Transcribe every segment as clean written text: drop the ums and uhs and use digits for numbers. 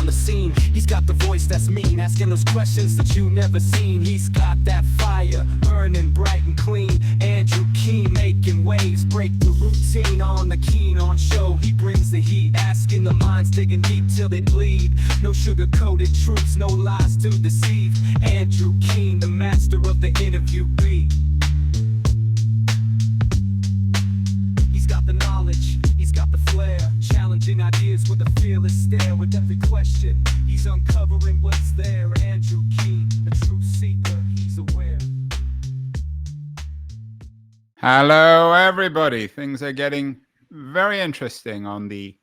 the scene. He's got the voice that's mean, asking those questions that you never seen. He's got that fire, burning bright and clean. Andrew Keen making waves, break the routine on the Keen on show. He brings the heat, asking the minds, digging deep till they bleed. No sugar-coated truths, no lies to deceive. Andrew Keen, the master of the interview beat. He's got the knowledge, he's got the flair, challenging ideas with a fearless stare. With every question, he's uncovering what's there. Andrew Keen, a truth seeker, he's aware. Hello, everybody. Things are getting very interesting on the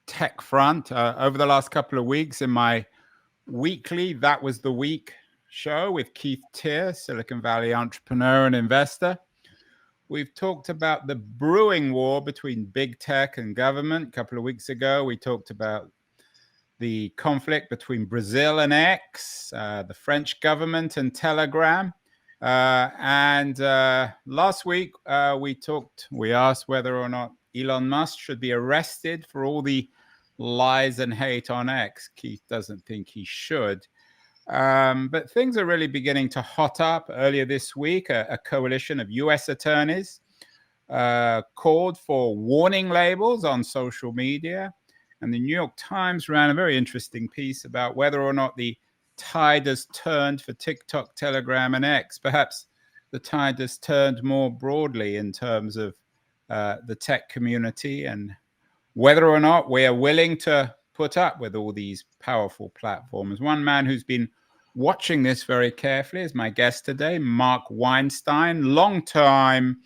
tech front. Over the last couple of weeks in my weekly That Was the Week show with Keith Teare, Silicon Valley entrepreneur and investor, we've talked about the brewing war between big tech and government. A couple of weeks ago, we talked about the conflict between Brazil and X, the French government and Telegram. And last week, we asked whether or not Elon Musk should be arrested for all the lies and hate on X. Keith doesn't think he should. But things are really beginning to hot up. Earlier this week, a coalition of U.S. attorneys called for warning labels on social media. And the New York Times ran a very interesting piece about whether or not the tide has turned for TikTok, Telegram, and X. Perhaps the tide has turned more broadly in terms of the tech community and whether or not we are willing to put up with all these powerful platforms. One man who's been watching this very carefully is my guest today, Mark Weinstein, longtime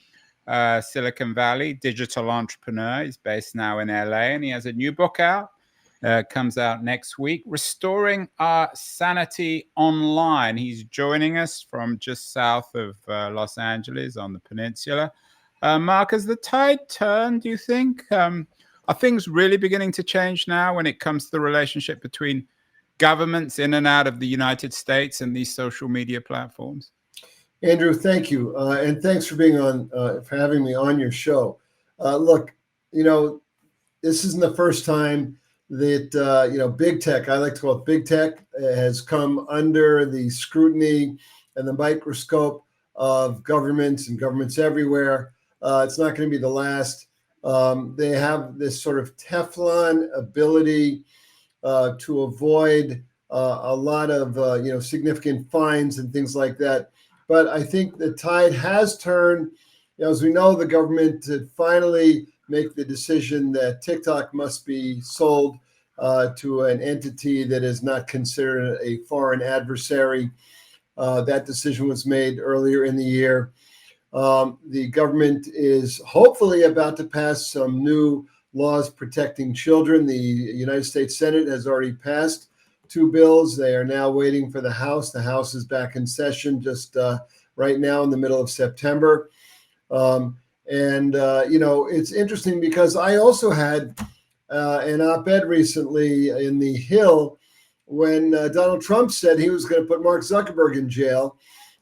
Silicon Valley digital entrepreneur. He's based now in LA, and he has a new book out. Comes out next week, Restoring Our Sanity Online. He's joining us from just south of Los Angeles on the peninsula. Mark, has the tide turned, do you think? Are things really beginning to change now when it comes to the relationship between governments in and out of the United States and these social media platforms? Andrew, thank you. And thanks for being on, for having me on your show. Look, this isn't the first time that, big tech, I like to call it big tech, has come under the scrutiny and the microscope of governments and governments everywhere. It's not going to be the last. They have this sort of Teflon ability to avoid a lot of, significant fines and things like that. But I think the tide has turned. As we know, the government to finally make the decision that TikTok must be sold to an entity that is not considered a foreign adversary. That decision was made earlier in the year. The government is hopefully about to pass some new laws protecting children. The United States Senate has already passed 2 bills. They are now waiting for the House. The House is back in session just right now in the middle of September. It's interesting because I also had an op-ed recently in The Hill when Donald Trump said he was going to put Mark Zuckerberg in jail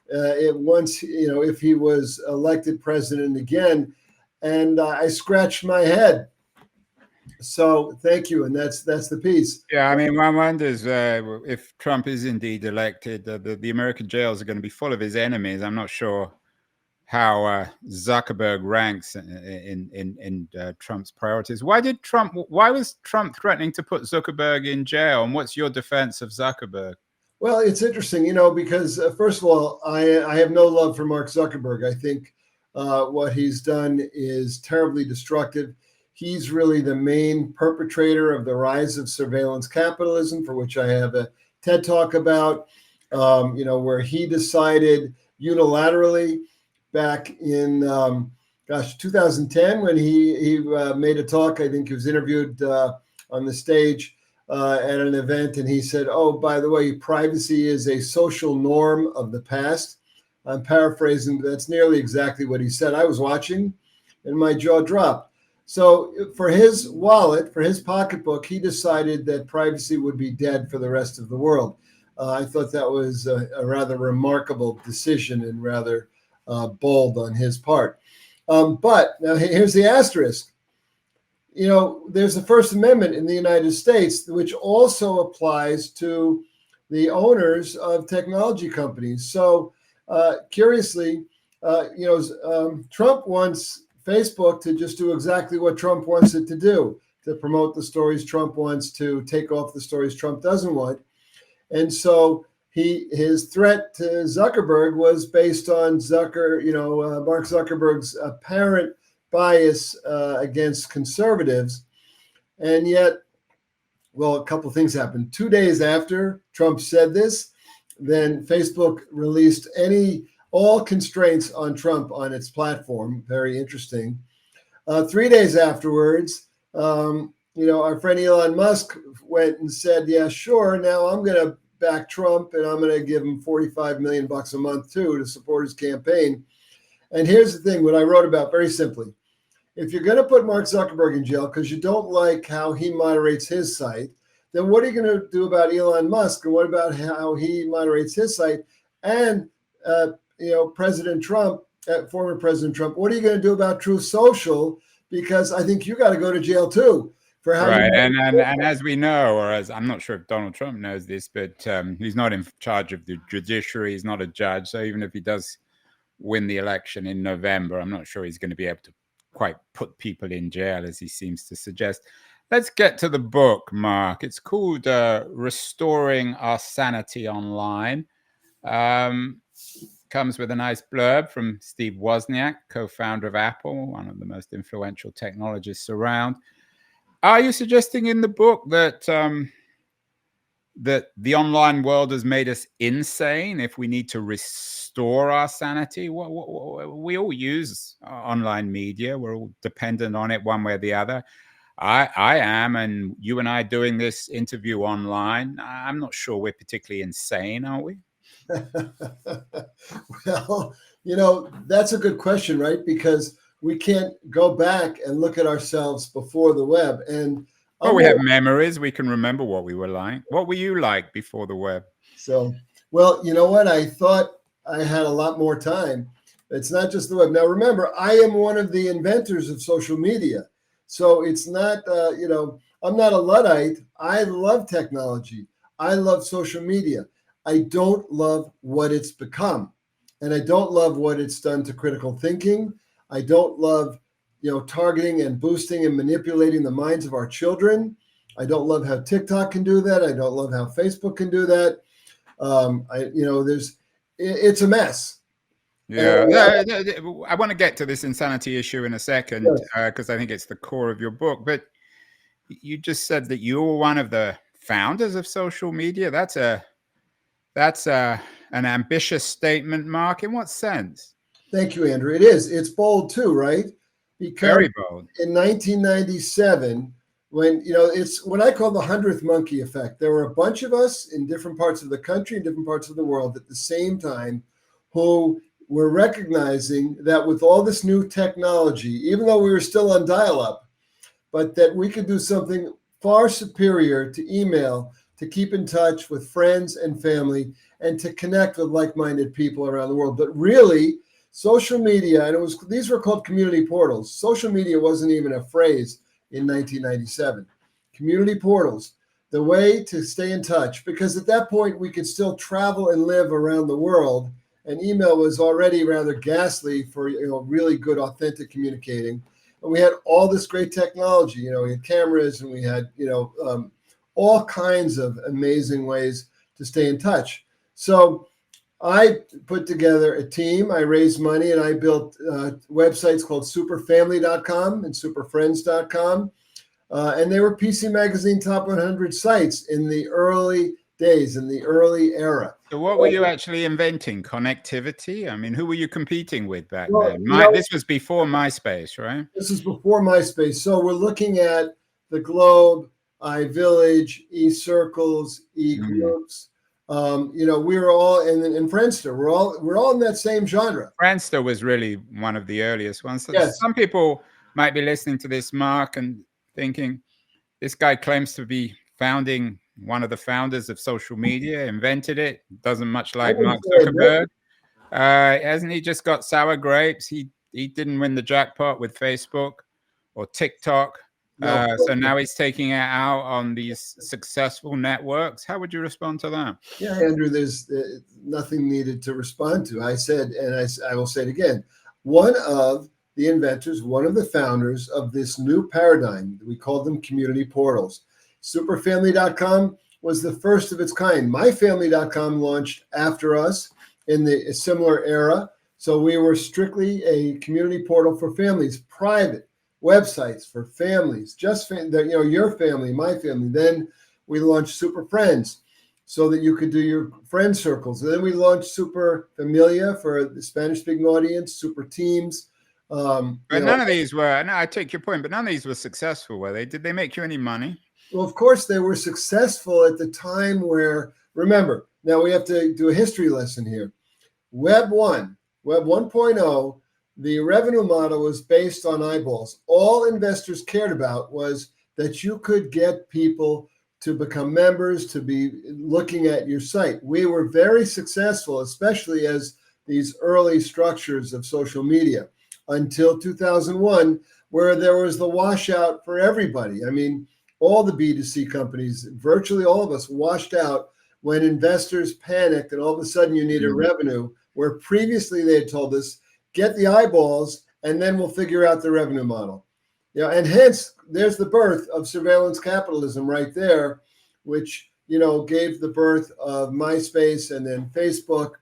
if he was elected president again. And I scratched my head. So thank you. And that's the piece. Yeah, I mean, one wonders if Trump is indeed elected, the American jails are going to be full of his enemies. I'm not sure how Zuckerberg ranks in Trump's priorities. Why was Trump threatening to put Zuckerberg in jail? And what's your defense of Zuckerberg? Well, it's interesting, because first of all, I have no love for Mark Zuckerberg. I think what he's done is terribly destructive. He's really the main perpetrator of the rise of surveillance capitalism, for which I have a TED Talk about, where he decided unilaterally back in, 2010 when he made a talk. I think he was interviewed on the stage at an event, and he said, oh, by the way, privacy is a social norm of the past. I'm paraphrasing, but that's nearly exactly what he said. I was watching, and my jaw dropped. So for his wallet, for his pocketbook, he decided that privacy would be dead for the rest of the world. I thought that was a rather remarkable decision and rather bold on his part. But now here's the asterisk. there's the First Amendment in the United States, which also applies to the owners of technology companies. So curiously, Trump wants Facebook to just do exactly what Trump wants it to do, to promote the stories Trump wants, to take off the stories Trump doesn't want. And so his threat to Zuckerberg was based on Mark Zuckerberg's apparent bias against conservatives. And yet, well, a couple of things happened. 2 days after Trump said this, then Facebook released all constraints on Trump on its platform. Very interesting. 3 days afterwards, our friend Elon Musk went and said, yeah, sure, now I'm going to back Trump and I'm going to give him $45 million a month too to support his campaign. And here's the thing, what I wrote about very simply. If you're going to put Mark Zuckerberg in jail because you don't like how he moderates his site, then what are you going to do about Elon Musk? And what about how he moderates his site? And, President Trump, former President Trump, what are you going to do about Truth Social? Because I think you got to go to jail too. For how right. And as we know, or as I'm not sure if Donald Trump knows this, but he's not in charge of the judiciary. He's not a judge. So even if he does win the election in November, I'm not sure he's going to be able to quite put people in jail as he seems to suggest. Let's get to the book, Mark. It's called Restoring Our Sanity Online. Comes with a nice blurb from Steve Wozniak, co-founder of Apple, one of the most influential technologists around. Are you suggesting in the book that that the online world has made us insane if we need to restore our sanity? We all use online media. We're all dependent on it one way or the other. I am, and you and I doing this interview online, I'm not sure we're particularly insane, are we? Well, that's a good question, right? Because we can't go back and look at ourselves before the web. And we have memories. We can remember what we were like. What were you like before the web? So, well, you know what? I thought I had a lot more time. It's not just the web. Now, remember, I am one of the inventors of social media. So it's not, I'm not a Luddite. I love technology. I love social media. I don't love what it's become. And I don't love what it's done to critical thinking. I don't love, targeting and boosting and manipulating the minds of our children. I don't love how TikTok can do that. I don't love how Facebook can do that. It's a mess. Yeah, I want to get to this insanity issue in a second because I think it's the core of your book. But you just said that you're one of the founders of social media. That's an ambitious statement, Mark. In what sense? Thank you, Andrew. It is. It's bold too, right? Because very bold. In 1997, when it's what I call the 100th monkey effect. There were a bunch of us in different parts of the country, in different parts of the world at the same time, who were recognizing that with all this new technology, even though we were still on dial-up, but that we could do something far superior to email, to keep in touch with friends and family, and to connect with like-minded people around the world. But really, social media, and these were called community portals. Social media wasn't even a phrase in 1997. Community portals, the way to stay in touch, because at that point we could still travel and live around the world, and email was already rather ghastly for really good, authentic communicating. And we had all this great technology. We had cameras, and we had all kinds of amazing ways to stay in touch. So I put together a team. I raised money, and I built websites called superfamily.com and superfriends.com. And they were PC Magazine top 100 sites in the early days, in the early era. So what were you actually inventing? Connectivity? I mean, who were you competing with back then? This was before MySpace, right? This is before MySpace. So we're looking at the Globe, iVillage, eCircles, eGroups. We were all in Friendster. We're all in that same genre. Friendster was really one of the earliest ones. So yes. Some people might be listening to this, Mark, and thinking this guy claims to be one of the founders of social media, invented it. Doesn't much like Mark Zuckerberg. Hasn't he just got sour grapes? He didn't win the jackpot with Facebook or TikTok. No, So now he's taking it out on these successful networks. How would you respond to that? yeah, Andrew, there's nothing needed to respond to. I said, and I will say it again, one of the inventors, one of the founders of this new paradigm, we call them community portals. Superfamily.com was the first of its kind. MyFamily.com launched after us in a similar era. So we were strictly a community portal for families, private websites for families, just your family, my family. Then we launched Super Friends so that you could do your friend circles. And then we launched Super Familia for the Spanish-speaking audience, Super Teams. But none of these were, and I take your point, but none of these were successful, were they? Did they make you any money? Well, of course, they were successful at the time where, remember, now we have to do a history lesson here. Web 1.0, the revenue model was based on eyeballs. All investors cared about was that you could get people to become members, to be looking at your site. We were very successful, especially as these early structures of social media, until 2001, where there was the washout for everybody. I mean, all the B2C companies, virtually all of us, washed out when investors panicked and all of a sudden you needed revenue, where previously they had told us, get the eyeballs and then we'll figure out the revenue model. And hence there's the birth of surveillance capitalism right there, which, gave the birth of MySpace and then Facebook.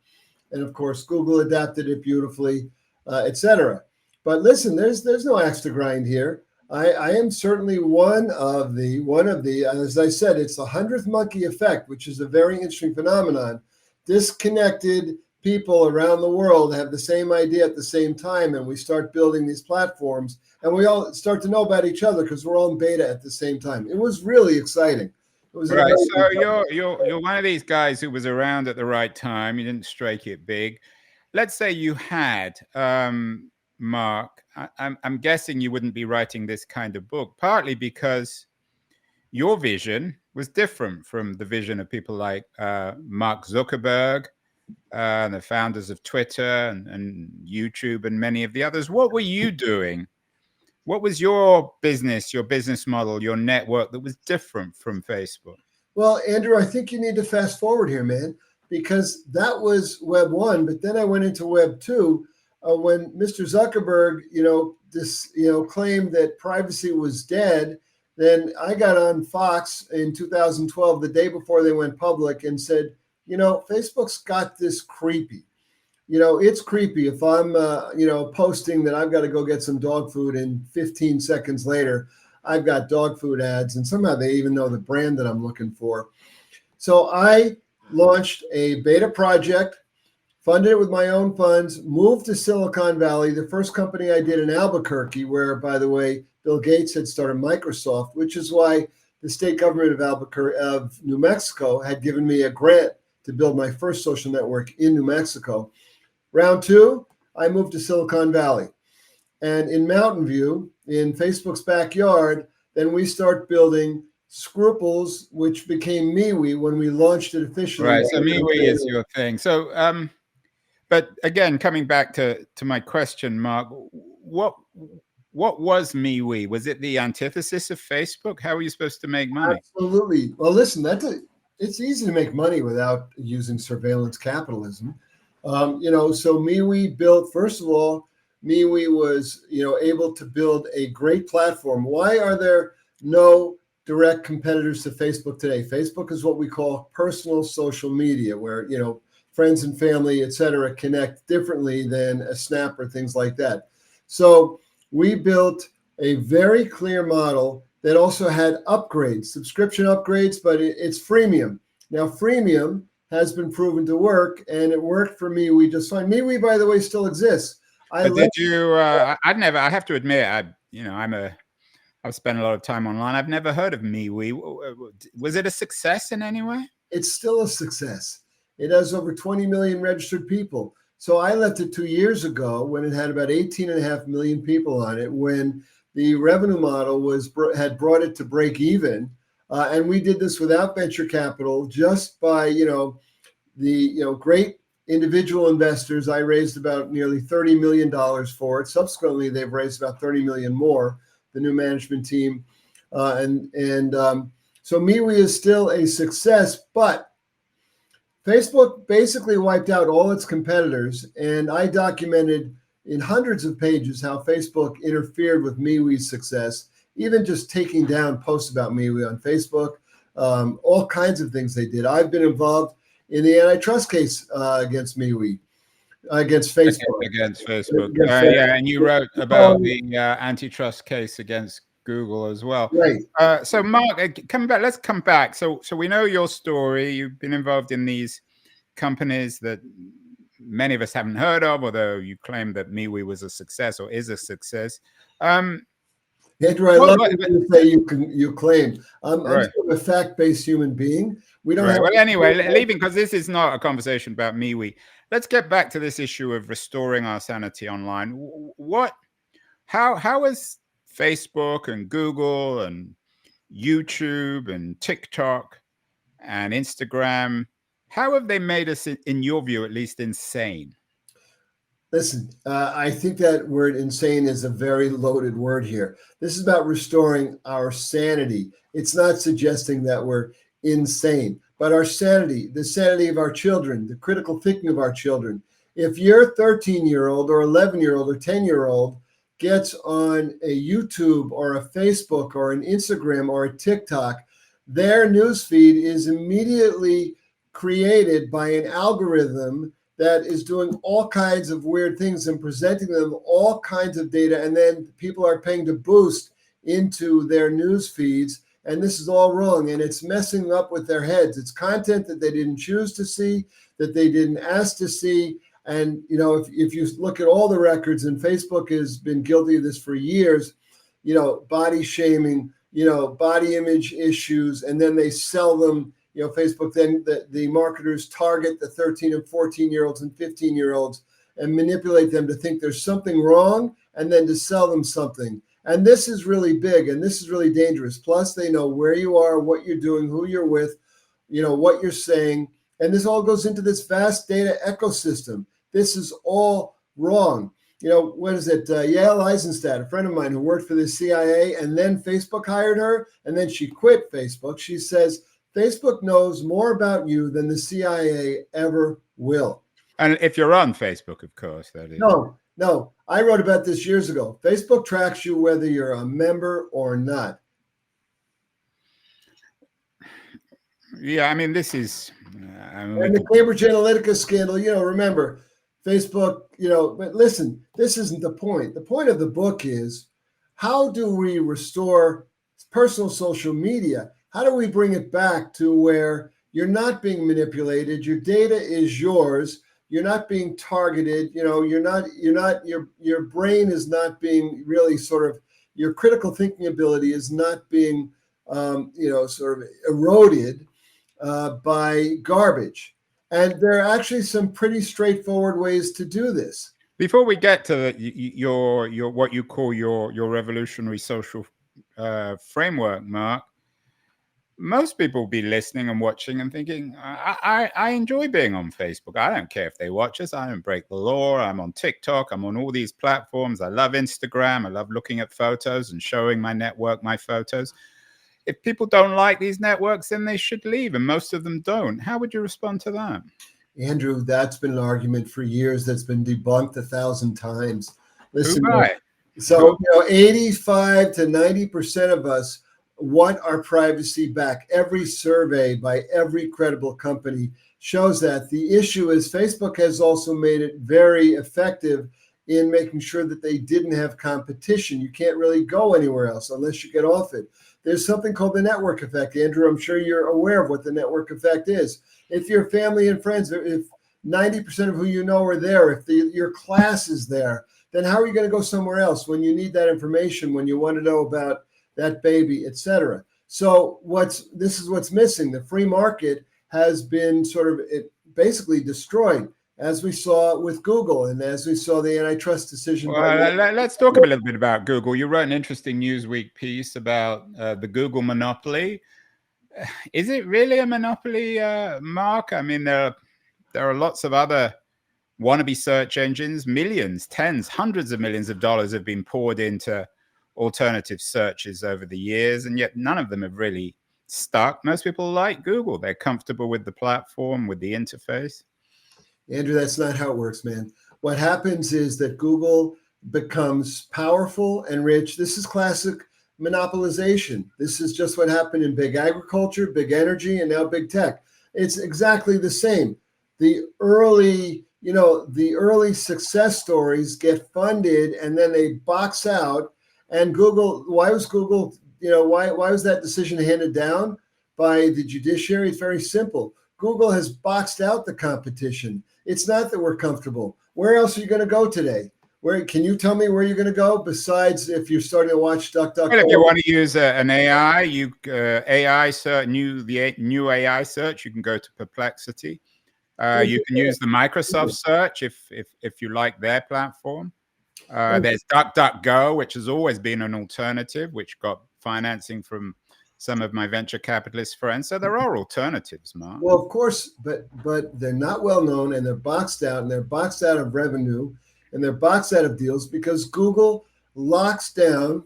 And of course, Google adapted it beautifully, etc. But listen, there's no axe to grind here. I am certainly one of the, as I said, it's the 100th monkey effect, which is a very interesting phenomenon. Disconnected people around the world have the same idea at the same time, and we start building these platforms, and we all start to know about each other because we're all in beta at the same time. It was really exciting. It was right. So you're one of these guys who was around at the right time. You didn't strike it big. Let's say you had, Mark. I'm guessing you wouldn't be writing this kind of book, partly because your vision was different from the vision of people like Mark Zuckerberg, the founders of Twitter and YouTube and many of the others. What were you doing? What was your business model, your network that was different from Facebook? Well, Andrew, I think you need to fast forward here, man, because that was Web 1, but then I went into Web 2 when Mr. Zuckerberg, claimed that privacy was dead. Then I got on Fox in 2012, the day before they went public, and said, Facebook's got this creepy. It's creepy if I'm, posting that I've got to go get some dog food, and 15 seconds later, I've got dog food ads, and somehow they even know the brand that I'm looking for. So I launched a beta project, funded it with my own funds, moved to Silicon Valley, the first company I did in Albuquerque, where, by the way, Bill Gates had started Microsoft, which is why the state government of New Mexico had given me a grant to build my first social network in New Mexico. Round 2, I moved to Silicon Valley. And in Mountain View, in Facebook's backyard, then we start building Scruples, which became MeWe when we launched it officially. Right, so MeWe is your thing. So, but again, coming back to my question, Mark, what was MeWe? Was it the antithesis of Facebook? How were you supposed to make money? Absolutely. Well, listen, it's easy to make money without using surveillance capitalism. So MeWe built, first of all, MeWe was, able to build a great platform. Why are there no direct competitors to Facebook today? Facebook is what we call personal social media, where, friends and family, et cetera, connect differently than a Snap or things like that. So we built a very clear model that also had upgrades, subscription upgrades, but it's freemium. Now, freemium has been proven to work, and it worked for MeWe just fine. MeWe, by the way, still exists. I have to admit, I've spent a lot of time online. I've never heard of MeWe. Was it a success in any way? It's still a success. It has over 20 million registered people. So I left it 2 years ago when it had about 18.5 million people on it, when the revenue model had brought it to break even. And we did this without venture capital, just by, the great individual investors. I raised about nearly $30 million for it. Subsequently, they've raised about 30 million more, the new management team. So MeWe is still a success, but Facebook basically wiped out all its competitors, and I documented in hundreds of pages how Facebook interfered with MeWe's success, even just taking down posts about MeWe on Facebook, all kinds of things they did. I've been involved in the antitrust case against MeWe, against Facebook. Against Facebook. Against Facebook. Yeah, and you wrote about the antitrust case against Google as well. Right. So Mark, coming back, let's come back. So we know your story. You've been involved in these companies that many of us haven't heard of, although you claim that MeWe was a success or is a success. Andrew, I love when you say you claim. I'm sort of a fact-based human being. We don't have. Well, anyway, leaving, because this is not a conversation about MeWe. Let's get back to this issue of restoring our sanity online. How is Facebook and Google and YouTube and TikTok and Instagram, how have they made us, in your view, at least, insane? Listen, I think that word insane is a very loaded word here. This is about restoring our sanity. It's not suggesting that we're insane, but our sanity, the sanity of our children, the critical thinking of our children. If your 13-year-old or 11-year-old or 10-year-old gets on a YouTube or a Facebook or an Instagram or a TikTok, their newsfeed is immediately created by an algorithm that is doing all kinds of weird things and presenting them all kinds of data, and then people are paying to boost into their news feeds, and this is all wrong, and it's messing up with their heads. It's content that they didn't choose to see, that they didn't ask to see, and if you look at all the records, and Facebook has been guilty of this for years, body shaming, body image issues, and then they sell them. Facebook, then the marketers target the 13 and 14-year-olds and 15-year-olds and manipulate them to think there's something wrong and then to sell them something. And this is really big, and this is really dangerous. Plus, they know where you are, what you're doing, who you're with, what you're saying. And this all goes into this vast data ecosystem. This is all wrong. What is it? Yael Eisenstadt, a friend of mine who worked for the CIA, and then Facebook hired her, and then she quit Facebook. She says, Facebook knows more about you than the CIA ever will. And if you're on Facebook, of course, that is. No. I wrote about this years ago. Facebook tracks you whether you're a member or not. Yeah, I mean, this is... and the Cambridge Analytica scandal, remember, Facebook, but listen, this isn't the point. The point of the book is, how do we restore personal social media? How do we bring it back to where you're not being manipulated? Your data is yours. You're not being targeted. Your brain is not being really your critical thinking ability is not being, sort of eroded by garbage. And there are actually some pretty straightforward ways to do this. Before we get to your what you call your revolutionary social framework, Mark, most people will be listening and watching and thinking, I enjoy being on Facebook. I don't care if they watch us. I don't break the law. I'm on TikTok. I'm on all these platforms. I love Instagram. I love looking at photos and showing my network my photos. If people don't like these networks, then they should leave, and most of them don't. How would you respond to that? Andrew, that's been an argument for years that's been debunked 1,000 times. Listen, 85 to 90% of us want our privacy back. Every survey by every credible company shows that. The issue is Facebook has also made it very effective in making sure that they didn't have competition. You can't really go anywhere else unless you get off it. There's something called the network effect. Andrew, I'm sure you're aware of what the network effect is. If your family and friends, if 90% of who you know are there, if your class is there, then how are you going to go somewhere else when you need that information, when you want to know about that baby, etc.? So this is what's missing. The free market has been basically destroyed, as we saw with Google and as we saw the antitrust decision. Well, let's talk a little bit about Google. You wrote an interesting Newsweek piece about the Google monopoly. Is it really a monopoly, Mark? I mean, there are lots of other wannabe search engines. Millions, tens, hundreds of millions of dollars have been poured into alternative searches over the years, and yet none of them have really stuck. Most people like Google. They're comfortable with the platform, with the interface. Andrew, that's not how it works, man. What happens is that Google becomes powerful and rich. This is classic monopolization. This is just what happened in big agriculture, big energy, and now big tech. It's exactly the same. The early success stories get funded and then they box out. And Google, why was Google, why was that decision handed down by the judiciary? It's very simple. Google has boxed out the competition. It's not that we're comfortable. Where else are you going to go today? Where can you tell me where you're going to go besides if you're starting to watch DuckDuckGo? Well, if you want to use an AI, AI search, new AI search, you can go to Perplexity. You can use the Microsoft search if you like their platform. There's DuckDuckGo, which has always been an alternative, which got financing from some of my venture capitalist friends. So there are alternatives, Mark. Well, of course, but they're not well known, and they're boxed out, and they're boxed out of revenue, and they're boxed out of deals because Google locks down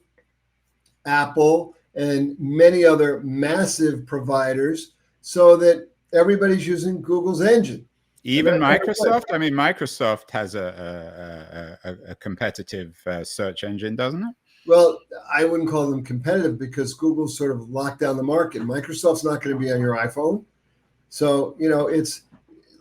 Apple and many other massive providers so that everybody's using Google's engine. Even Microsoft? I mean, Microsoft has a competitive search engine, doesn't it? Well, I wouldn't call them competitive because Google sort of locked down the market. Microsoft's not going to be on your iPhone. So,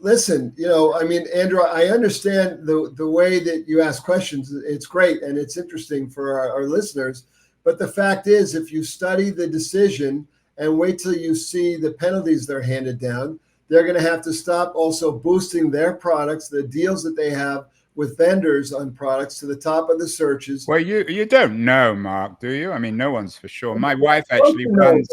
listen, I mean, Andrew, I understand the way that you ask questions. It's great and it's interesting for our listeners. But the fact is, if you study the decision and wait till you see the penalties that are handed down, they're going to have to stop also boosting their products, the deals that they have with vendors on products to the top of the searches. Well, you don't know, Mark, do you? I mean, no one's for sure. My wife actually runs.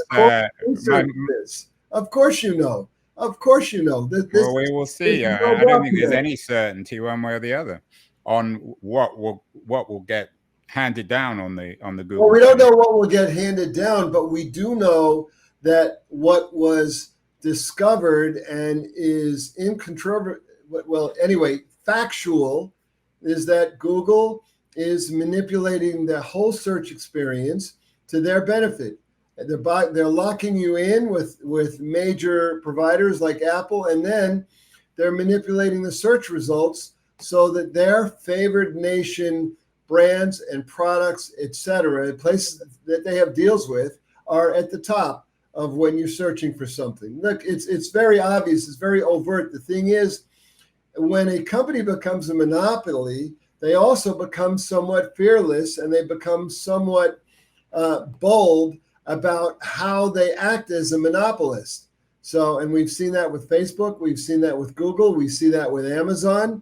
Of course you know. Of course you know. Well, we will see. I don't think there's any certainty one way or the other on what will get handed down on the Google. Well, we don't know what will get handed down, but we do know that what was discovered and is incontrovertible. Well, anyway, factual is that Google is manipulating the whole search experience to their benefit. They're locking you in with major providers like Apple, and then they're manipulating the search results so that their favored nation brands and products, etc., places that they have deals with, are at the top of when you're searching for something. Look, it's very obvious. It's very overt. The thing is, when a company becomes a monopoly, they also become somewhat fearless and they become somewhat bold about how they act as a monopolist. So, and we've seen that with Facebook. We've seen that with Google. We see that with Amazon.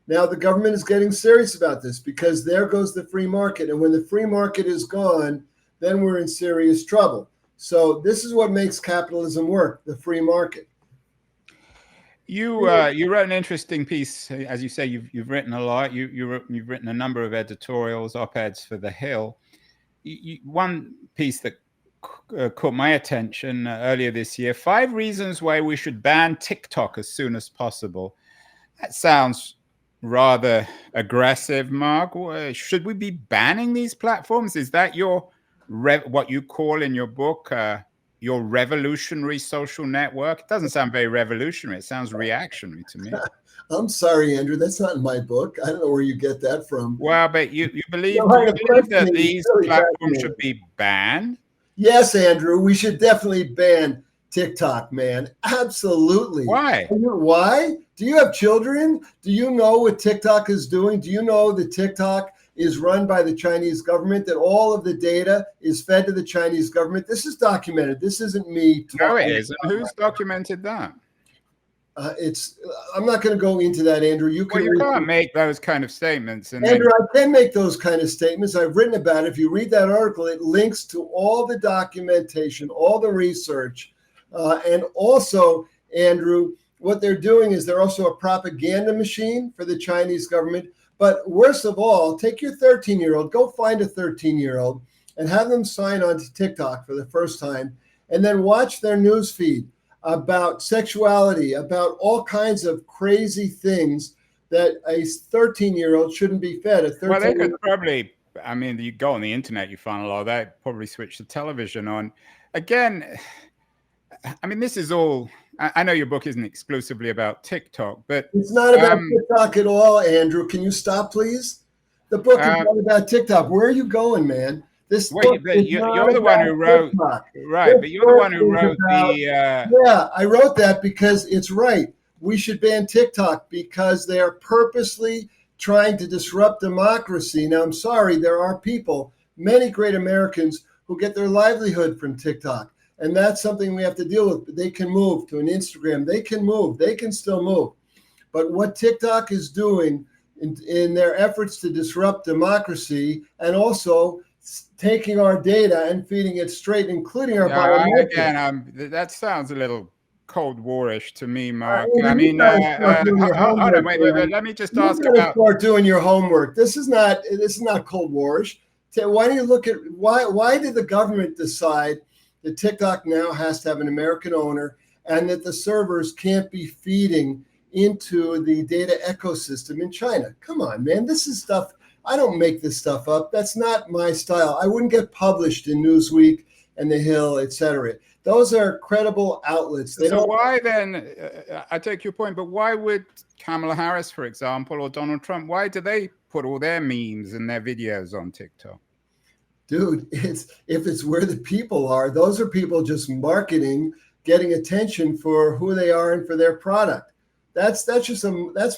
Now the government is getting serious about this because there goes the free market. And when the free market is gone, then we're in serious trouble. So this is what makes capitalism work, the free market. You wrote an interesting piece, as you say. You've written a lot. You've written a number of editorials, op-eds for The Hill. One piece that caught my attention earlier this year: 5 reasons why we should ban TikTok as soon as possible. That sounds rather aggressive, Mark. Should we be banning these platforms? Is that what you call in your book your revolutionary social network? It doesn't sound very revolutionary. It sounds reactionary to me. I'm sorry, Andrew. That's not in my book. I don't know where you get that from. Well, but you believe that these platforms should be banned? Yes, Andrew. We should definitely ban TikTok, man. Absolutely. Why? Why? Do you have children? Do you know what TikTok is doing? Do you know that TikTok is run by the Chinese government, that all of the data is fed to the Chinese government? This is documented. This isn't me. No, it isn't. Who's documented that? I'm not going to go into that, Andrew. You can't make those kind of statements. Andrew, I can make those kind of statements. I've written about it. If you read that article, it links to all the documentation, all the research. And also, Andrew, what they're doing is they're also a propaganda machine for the Chinese government. But worst of all, take your 13-year-old, go find a 13-year-old and have them sign on to TikTok for the first time, and then watch their news feed about sexuality, about all kinds of crazy things that a 13-year-old shouldn't be fed. Well, they could probably I mean, you go on the internet, you find a lot of that. Probably switch the television on. Again, I mean, this is all. I know your book isn't exclusively about TikTok, but it's not about TikTok at all, Andrew. Can you stop, please? The book is not about TikTok. Where are you going, man? This book you're the one who wrote, right? But you're the one who wrote Yeah, I wrote that because it's right. We should ban TikTok because they are purposely trying to disrupt democracy. Now, I'm sorry, there are people, many great Americans, who get their livelihood from TikTok. And that's something we have to deal with. They can move to an Instagram. They can move. They can still move. But what TikTok is doing in their efforts to disrupt democracy and also taking our data and feeding it straight, including our biometrics. Again, that sounds a little Cold War-ish to me, Mark. I mean, hold on, wait. Let me just ask about. Start doing your homework. This is not Cold War-ish. Why do you look at why did the government decide that TikTok now has to have an American owner and that the servers can't be feeding into the data ecosystem in China? Come on, man. This is stuff. I don't make this stuff up. That's not my style. I wouldn't get published in Newsweek and The Hill, etc. Those are credible outlets. Why then, I take your point, but why would Kamala Harris, for example, or Donald Trump, why do they put all their memes and their videos on TikTok? Dude, if it's where the people are, those are people just marketing, getting attention for who they are and for their product. That's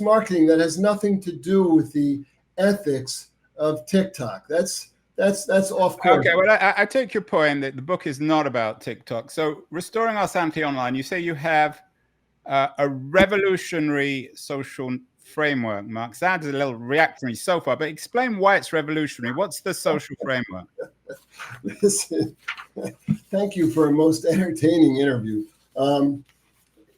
marketing that has nothing to do with the ethics of TikTok. That's off course. Okay, well, I take your point that the book is not about TikTok. So, Restoring Our Sanity Online, you say you have a revolutionary social framework, Mark. Sounds a little reactionary so far, but explain why it's revolutionary. What's the social framework? Listen, thank you for a most entertaining interview.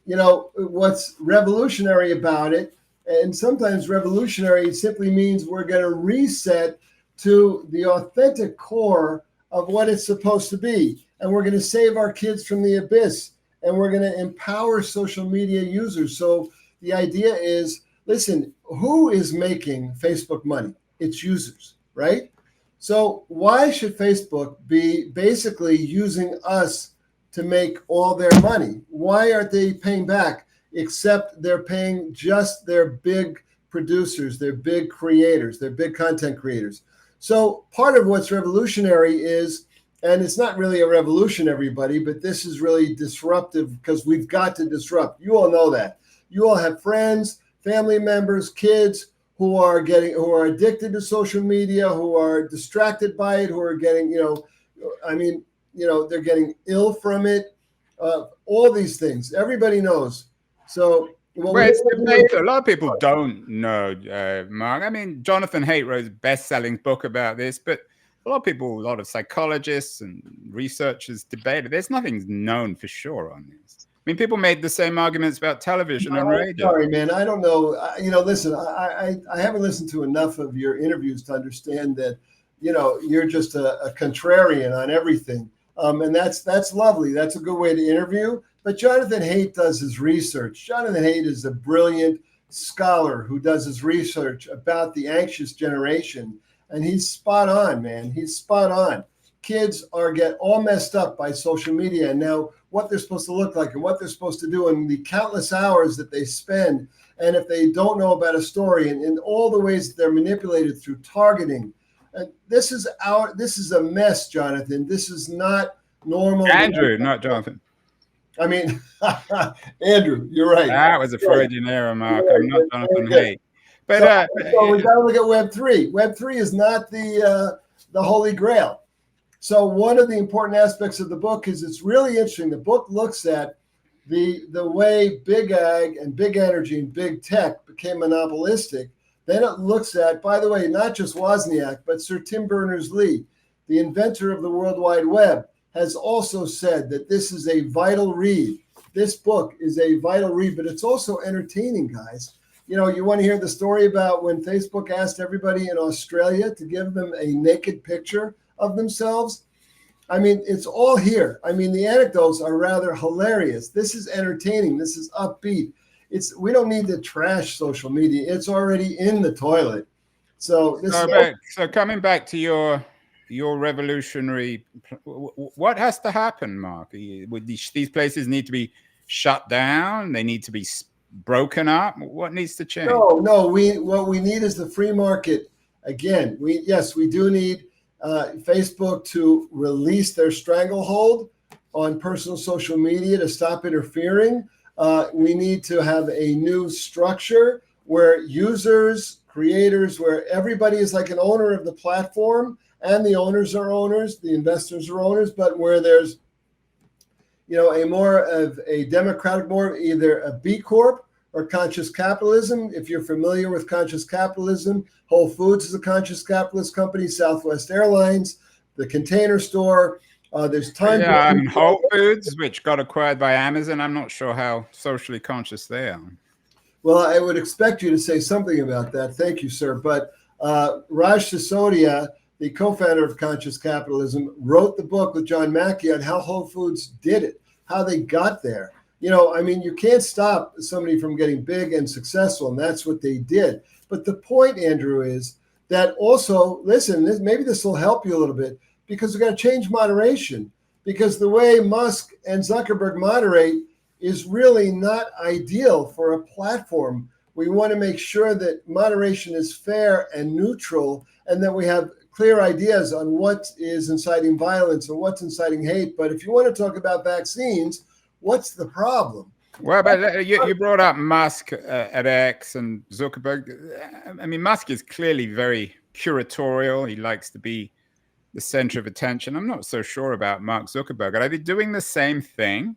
What's revolutionary about it, and sometimes revolutionary simply means we're going to reset to the authentic core of what it's supposed to be. And we're going to save our kids from the abyss. And we're going to empower social media users. So the idea is, listen, who is making Facebook money? It's users, right? So why should Facebook be basically using us to make all their money? Why aren't they paying back? Except they're paying just their big producers, their big creators, their big content creators. So part of what's revolutionary is, and it's not really a revolution, everybody, but this is really disruptive because we've got to disrupt. You all know that. You all have friends, family members, kids who are addicted to social media, who are distracted by it, who are getting, they're getting ill from it. All these things, everybody knows. So. Well, it's debatable. A lot of people don't know, Mark. I mean, Jonathan Haidt wrote a best-selling book about this, but a lot of psychologists and researchers debate it. There's nothing known for sure on this. I mean, people made the same arguments about television and radio. Sorry, man. I don't know. Listen, I haven't listened to enough of your interviews to understand that, you're just a contrarian on everything. And that's lovely. That's a good way to interview. But Jonathan Haidt does his research. Jonathan Haidt is a brilliant scholar who does his research about the anxious generation. And he's spot on, man. He's spot on. Kids get all messed up by social media and now what they're supposed to look like and what they're supposed to do and the countless hours that they spend. And if they don't know about a story and all the ways that they're manipulated through targeting. This is a mess, Jonathan. This is not normal. Andrew, not Jonathan. I mean, Andrew, you're right. That was a Freudian error, Mark. I'm not Jonathan Haidt. But so we got to look at Web3. Web3 is not the holy grail. So one of the important aspects of the book is it's really interesting. The book looks at the way big ag and big energy and big tech became monopolistic. Then it looks at, by the way, not just Wozniak, but Sir Tim Berners-Lee, the inventor of the World Wide Web, has also said that this is a vital read. This book is a vital read, but it's also entertaining, guys. You want to hear the story about when Facebook asked everybody in Australia to give them a naked picture of themselves? I mean, it's all here. I mean, the anecdotes are rather hilarious. This is entertaining. This is upbeat. We don't need to trash social media. It's already in the toilet. So this is So coming back to your revolutionary, what has to happen, Mark? Would these places need to be shut down? They need to be broken up? What needs to change? no. What we need is the free market. Again, we do need Facebook to release their stranglehold on personal social media to stop interfering. We need to have a new structure where users, creators, where everybody is like an owner of the platform, and the owners are owners, the investors are owners, but where there's a more of a democratic, more either a B Corp or conscious capitalism. If you're familiar with conscious capitalism, Whole Foods is a conscious capitalist company, Southwest Airlines, the Container Store. There's tons. Yeah, Whole Foods, which got acquired by Amazon. I'm not sure how socially conscious they are. Well, I would expect you to say something about that. Thank you, sir. But Raj Sisodia, the co-founder of Conscious Capitalism, wrote the book with John Mackey on how Whole Foods did it, how they got there. You can't stop somebody from getting big and successful, and that's what they did. But the point, Andrew, is that also, listen, maybe this will help you a little bit, because we've got to change moderation, because the way Musk and Zuckerberg moderate is really not ideal for a platform. We want to make sure that moderation is fair and neutral, and that we have clear ideas on what is inciting violence and what's inciting hate. But if you want to talk about vaccines, what's the problem? Well, but you brought up Musk at X and Zuckerberg. I mean, Musk is clearly very curatorial. He likes to be the center of attention. I'm not so sure about Mark Zuckerberg. Are they doing the same thing?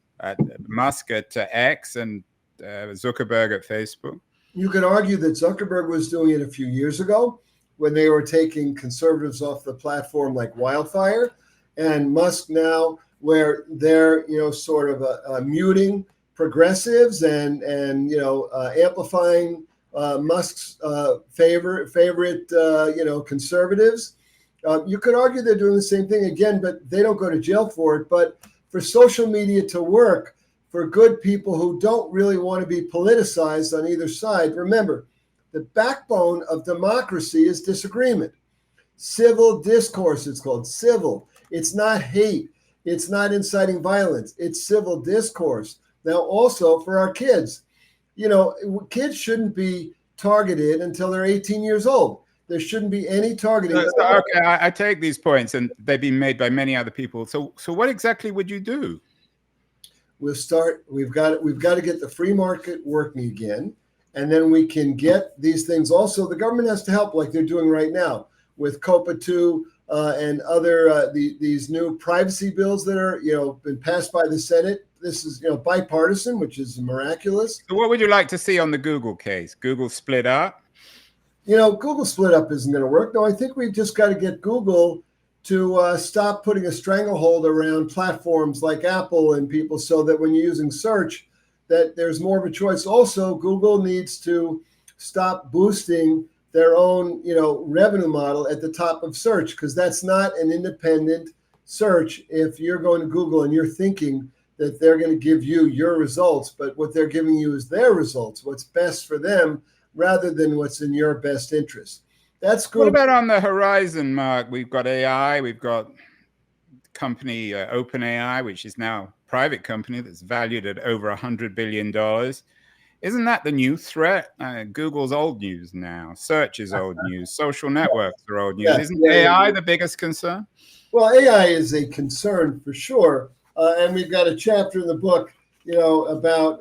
Musk at X and Zuckerberg at Facebook? You could argue that Zuckerberg was doing it a few years ago when they were taking conservatives off the platform like wildfire, and Musk now, where they're sort of muting progressives and amplifying Musk's favorite conservatives. You could argue they're doing the same thing again, but they don't go to jail for it. But for social media to work for good people who don't really want to be politicized on either side, remember, the backbone of democracy is disagreement. Civil discourse, it's called civil. It's not hate. It's not inciting violence. It's civil discourse. Now, also for our kids, kids shouldn't be targeted until they're 18 years old. There shouldn't be any targeting. Okay, I take these points, and they've been made by many other people. So what exactly would you do? We'll start. We've got to get the free market working again, and then we can get these things. Also, the government has to help, like they're doing right now with COPA 2 and other these new privacy bills that are been passed by the Senate. This is bipartisan, which is miraculous. So what would you like to see on the Google case? Google split up? Google split up isn't going to work. No, I think we've just got to get Google to stop putting a stranglehold around platforms like Apple and people, so that when you're using search, that there's more of a choice. Also, Google needs to stop boosting their own, revenue model at the top of search, because that's not an independent search. If you're going to Google and you're thinking that they're going to give you your results, but what they're giving you is their results, what's best for them, rather than what's in your best interest. That's good. What about on the horizon, Mark? We've got AI, we've got company OpenAI, which is now a private company that's valued at over $100 billion. Isn't that the new threat? Google's old news now. Search is old news. Social networks are old news. Yeah, Isn't AI the biggest concern? Well, AI is a concern for sure. And we've got a chapter in the book, about,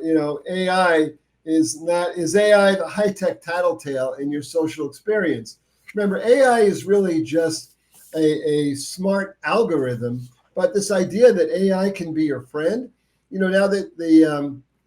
AI is AI the high-tech tattletale in your social experience? Remember, AI is really just a smart algorithm, but this idea that AI can be your friend, now that they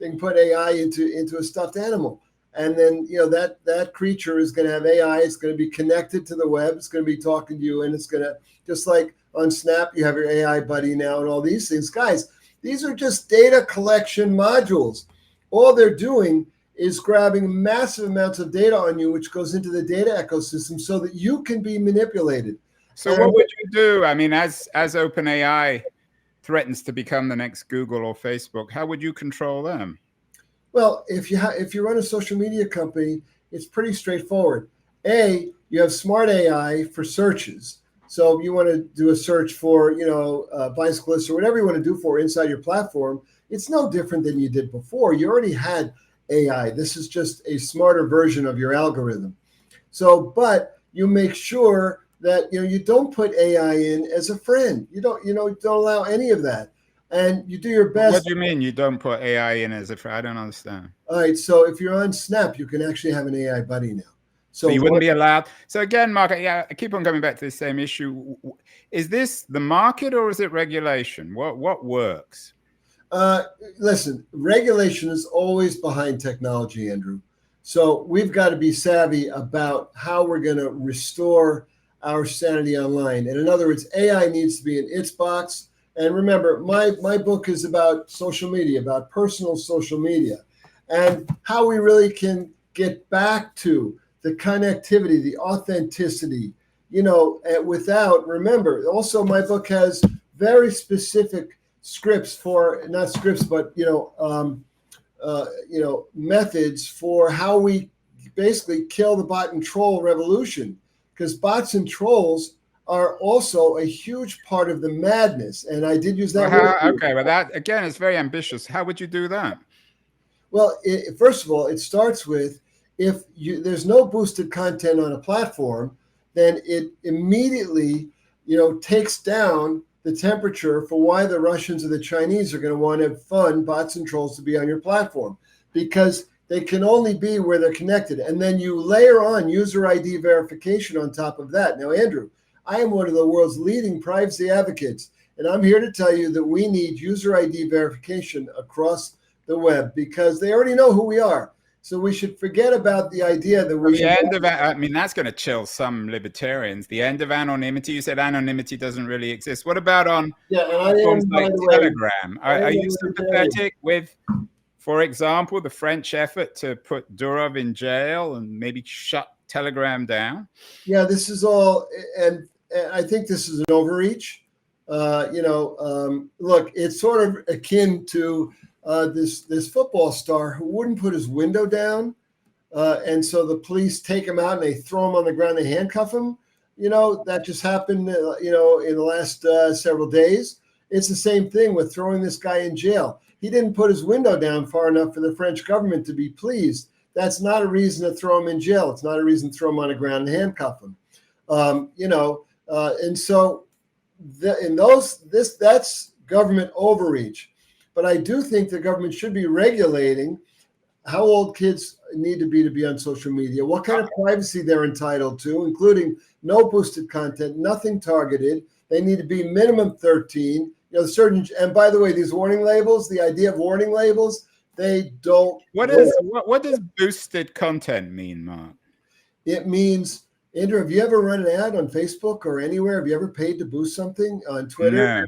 can put AI into a stuffed animal, and then that creature is going to have AI. It's going to be connected to the web. It's going to be talking to you, and it's going to, just like on Snap, you have your AI buddy now, and all these things, guys. These are just data collection modules. All they're doing is grabbing massive amounts of data on you, which goes into the data ecosystem so that you can be manipulated. So what would you do? I mean, as OpenAI threatens to become the next Google or Facebook, how would you control them? Well, if you run a social media company, it's pretty straightforward. A, You have smart AI for searches. So if you want to do a search for, bicyclists or whatever you want to do for inside your platform, it's no different than you did before. You already had AI. This is just a smarter version of your algorithm. So, but you make sure that you don't put AI in as a friend. You don't allow any of that, and you do your best. What do you mean you don't put AI in as a friend? I don't understand. All right. So if you're on Snap, you can actually have an AI buddy now. So you wouldn't be allowed. So again, Mark, I keep on coming back to the same issue. Is this the market or is it regulation? What works? Listen, regulation is always behind technology, Andrew. So we've got to be savvy about how we're going to restore our sanity online. And in other words, AI needs to be in its box. And remember, my book is about social media, about personal social media, and how we really can get back to the connectivity, the authenticity, without, remember, also my book has very specific scripts for, not scripts, but, methods for how we basically kill the bot and troll revolution, because bots and trolls are also a huge part of the madness. And I did use that word. Okay, well, that, again, is very ambitious. How would you do that? Well, first of all, it starts with, if there's no boosted content on a platform, then it immediately, takes down the temperature for why the Russians or the Chinese are going to want to fund bots and trolls to be on your platform, because they can only be where they're connected. And then you layer on user ID verification on top of that. Now, Andrew, I am one of the world's leading privacy advocates, and I'm here to tell you that we need user ID verification across the web, because they already know who we are. So we should forget about the idea that we that's going to chill some libertarians. The end of anonymity. You said anonymity doesn't really exist. What about on platforms like Telegram? Are you sympathetic with, for example, the French effort to put Durov in jail and maybe shut Telegram down? Yeah, this is all, and I think this is an overreach. Look, it's sort of akin to this football star who wouldn't put his window down, and so the police take him out and they throw him on the ground, they handcuff him. That just happened, in the last several days. It's the same thing with throwing this guy in jail. He didn't put his window down far enough for the French government to be pleased. That's not a reason to throw him in jail. It's not a reason to throw him on the ground and handcuff him. And so that's government overreach. But I do think the government should be regulating how old kids need to be on social media, what kind of privacy they're entitled to, including no boosted content, nothing targeted. They need to be minimum 13. And by the way, these warning labels, the idea of warning labels, they don't. What does boosted content mean, Mark? It means, Andrew, have you ever run an ad on Facebook or anywhere? Have you ever paid to boost something on Twitter? No.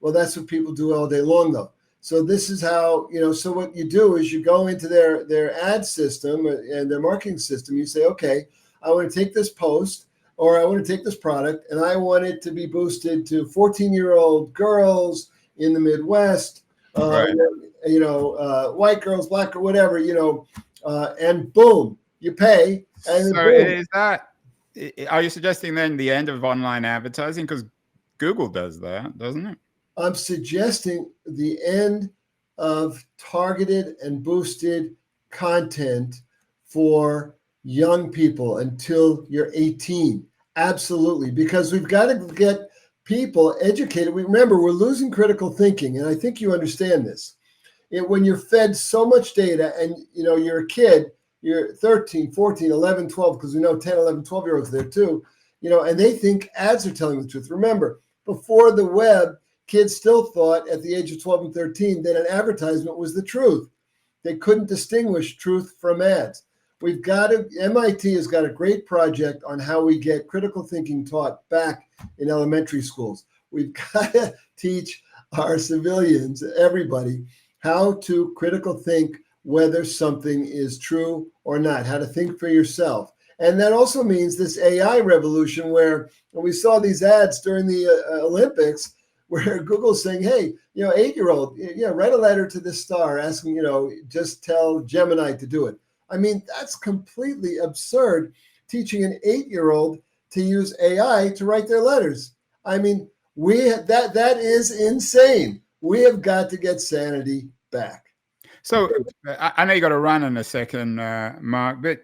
Well, that's what people do all day long, though. So this is how, so what you do is you go into their ad system and their marketing system. You say, okay, I want to take this post, or I want to take this product, and I want it to be boosted to 14-year-old girls in the Midwest, right. White girls, black, or whatever, and boom, you pay. And so boom. Are you suggesting then the end of online advertising? Because Google does that, doesn't it? I'm suggesting the end of targeted and boosted content for young people until you're 18. Absolutely. Because we've got to get people educated. Remember, we're losing critical thinking. And I think you understand this. When you're fed so much data and, you're a kid, you're 13, 14, 11, 12, because we know 10, 11, 12-year-olds there too, and they think ads are telling the truth. Remember, before the web, kids still thought at the age of 12 and 13 that an advertisement was the truth. They couldn't distinguish truth from ads. MIT has got a great project on how we get critical thinking taught back in elementary schools. We've got to teach our civilians, everybody, how to critical think whether something is true or not, how to think for yourself. And that also means this AI revolution where when we saw these ads during the Olympics, where Google's saying, hey, 8-year-old, write a letter to this star asking, just tell Gemini to do it. I mean, that's completely absurd teaching an 8-year-old to use AI to write their letters. I mean, that is insane. We have got to get sanity back. So I know you got to run in a second, Mark, but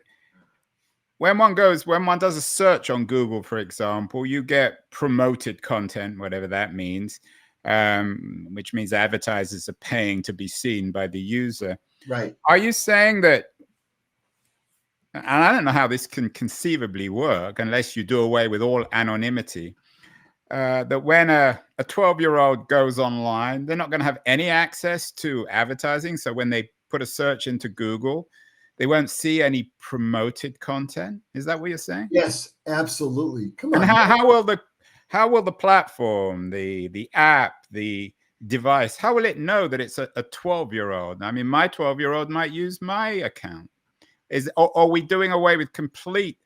when one does a search on Google, for example, you get promoted content, whatever that means, which means advertisers are paying to be seen by the user. Right. Are you saying that, and I don't know how this can conceivably work unless you do away with all anonymity, that when a 12-year-old goes online, they're not going to have any access to advertising. So when they put a search into Google, they won't see any promoted content. Is that what you're saying? Yes, absolutely. Come on. And how will the platform, the app, the device, how will it know that it's a 12-year-old? I mean, my 12-year-old might use my account. Are we doing away with complete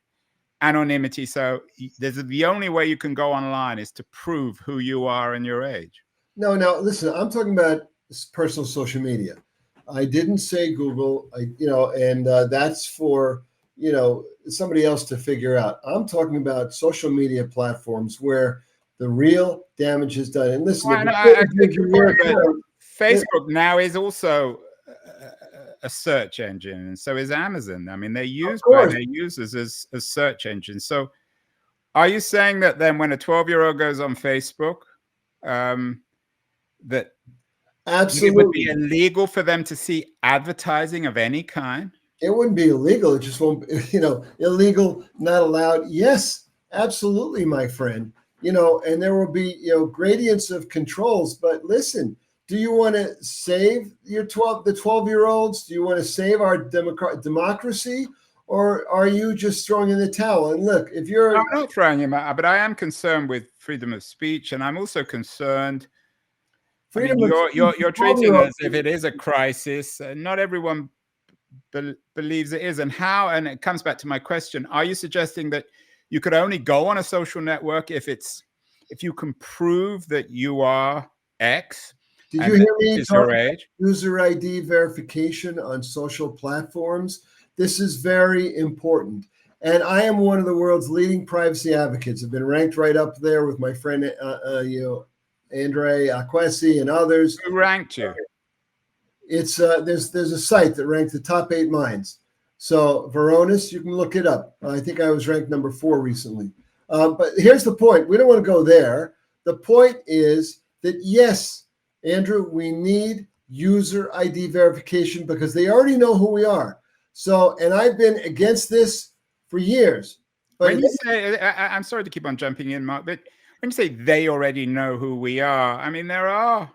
anonymity? So the only way you can go online is to prove who you are and your age. No, listen, I'm talking about personal social media. I didn't say Google, and that's for, somebody else to figure out. I'm talking about social media platforms where the real damage is done. And listen, Facebook now is also a search engine, and so is Amazon. I mean, they're used by their users as search engines. So are you saying that then when a 12-year-old goes on Facebook, that absolutely it would be illegal for them to see advertising of any kind? It wouldn't be illegal. It just won't, illegal, not allowed. Yes, absolutely, my friend. And there will be, gradients of controls. But listen, do you want to save the 12-year-olds? Do you want to save our democracy? Or are you just throwing in the towel? And look, if you're... I'm not throwing him out, but I am concerned with freedom of speech. And I'm also concerned... you're treating it as if it is a crisis. Not everyone believes it is. And how, and it comes back to my question, are you suggesting that you could only go on a social network if you can prove that you are X? Did you hear me talk about user ID verification on social platforms? This is very important. And I am one of the world's leading privacy advocates. I've been ranked right up there with my friend, Andre Aquesi and others. Who ranked you? It's there's a site that ranked the top 8 minds. So Veronis, you can look it up. I think I was ranked number 4 recently. But here's the point. We don't want to go there. The point is that, yes, Andrew, we need user ID verification because they already know who we are. So, and I've been against this for years. But when you say, I'm sorry to keep on jumping in, Mark, but when you say they already know who we are, I mean, there are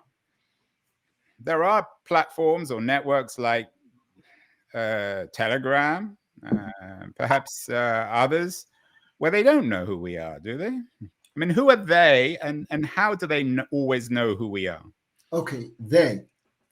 platforms or networks like Telegram, perhaps others, where they don't know who we are, do they? I mean, who are they, and how do they always know who we are? Okay,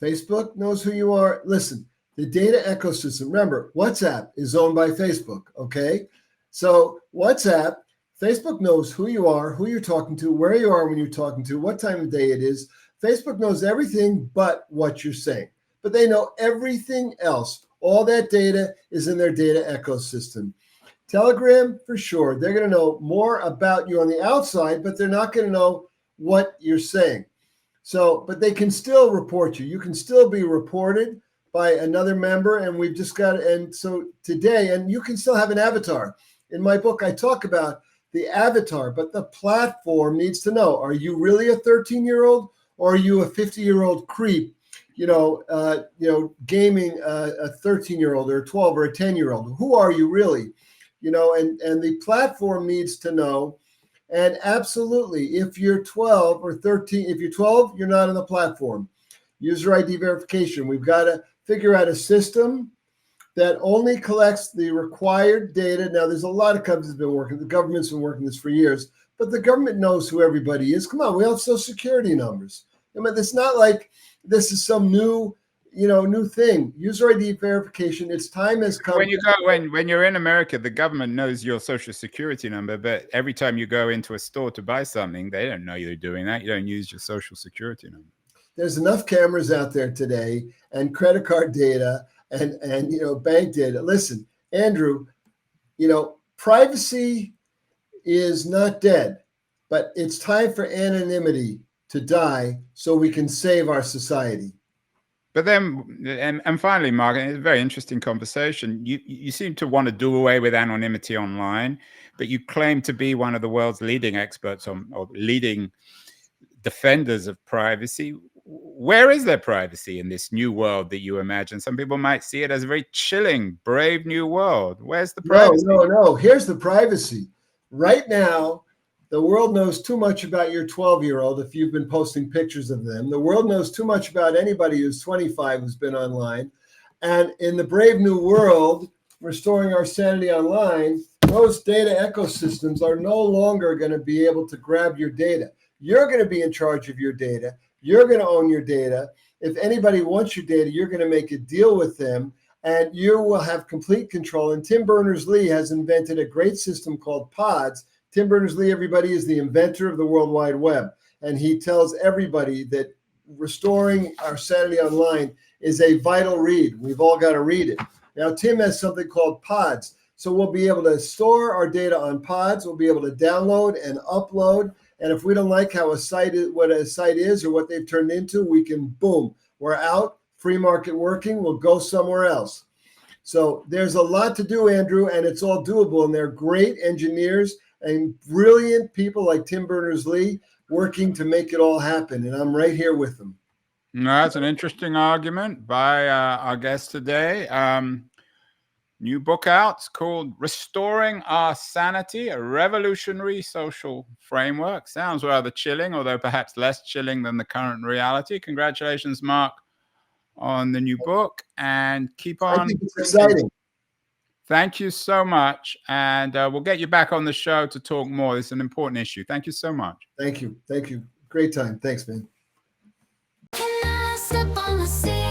Facebook knows who you are. Listen, the data ecosystem, remember, WhatsApp is owned by Facebook, okay? So WhatsApp, Facebook knows who you are, who you're talking to, where you are when you're talking to, what time of day it is. Facebook knows everything but what you're saying, but they know everything else. All that data is in their data ecosystem. Telegram, for sure, they're going to know more about you on the outside, but they're not going to know what you're saying. So, but they can still report you. You can still be reported by another member, and we've just got, and so today, and you can still have an avatar. In my book, I talk about the avatar, but the platform needs to know, are you really a 13-year-old or are you a 50-year-old creep, gaming a 13-year-old or a 12 or a 10-year-old? Who are you really? And the platform needs to know. And absolutely, if you're 12 or 13, if you're 12, you're not on the platform. User ID verification. We've got to figure out a system that only collects the required data. Now, there's a lot of companies that have been working. The government's been working this for years, but the government knows who everybody is. Come on, we have social security numbers. I mean, it's not like this is some new thing. User ID verification. Its time has come. When you're in America, the government knows your social security number, but every time you go into a store to buy something, they don't know you're doing that. You don't use your social security number. There's enough cameras out there today, and credit card data, and bank data. Listen, Andrew, privacy is not dead, but it's time for anonymity to die so we can save our society. But then, and finally, Mark, it's a very interesting conversation. You seem to want to do away with anonymity online, but you claim to be one of the world's leading experts on, or leading defenders of privacy. Where is there privacy in this new world that you imagine? Some people might see it as a very chilling, brave new world. Where's the privacy? No. Here's the privacy. Right now, the world knows too much about your 12-year-old if you've been posting pictures of them. The world knows too much about anybody who's 25 who's been online. And in the brave new world, restoring our sanity online, those data ecosystems are no longer going to be able to grab your data. You're going to be in charge of your data. You're going to own your data. If anybody wants your data, you're going to make a deal with them, and you will have complete control. And Tim Berners-Lee has invented a great system called pods. Tim Berners-Lee, everybody, is the inventor of the World Wide Web. And he tells everybody that restoring our sanity online is a vital read. We've all got to read it. Now, Tim has something called pods. So we'll be able to store our data on pods. We'll be able to download and upload. And if we don't like how a site is, what a site is or what they've turned into, we can, boom, we're out, free market working, we'll go somewhere else. So there's a lot to do, Andrew, and it's all doable. And they're great engineers and brilliant people like Tim Berners-Lee working to make it all happen. And I'm right here with them. No, that's an interesting argument by our guest today. New book out. It's called Restoring Our Sanity, a Revolutionary Social Framework. Sounds rather chilling, although perhaps less chilling than the current reality. Congratulations, Mark, on the new book, and keep on. I think it's exciting. Thank you so much. And we'll get you back on the show to talk more. It's an important issue. Thank you so much. Thank you. Thank you. Great time. Thanks, man. Can I step on the scene?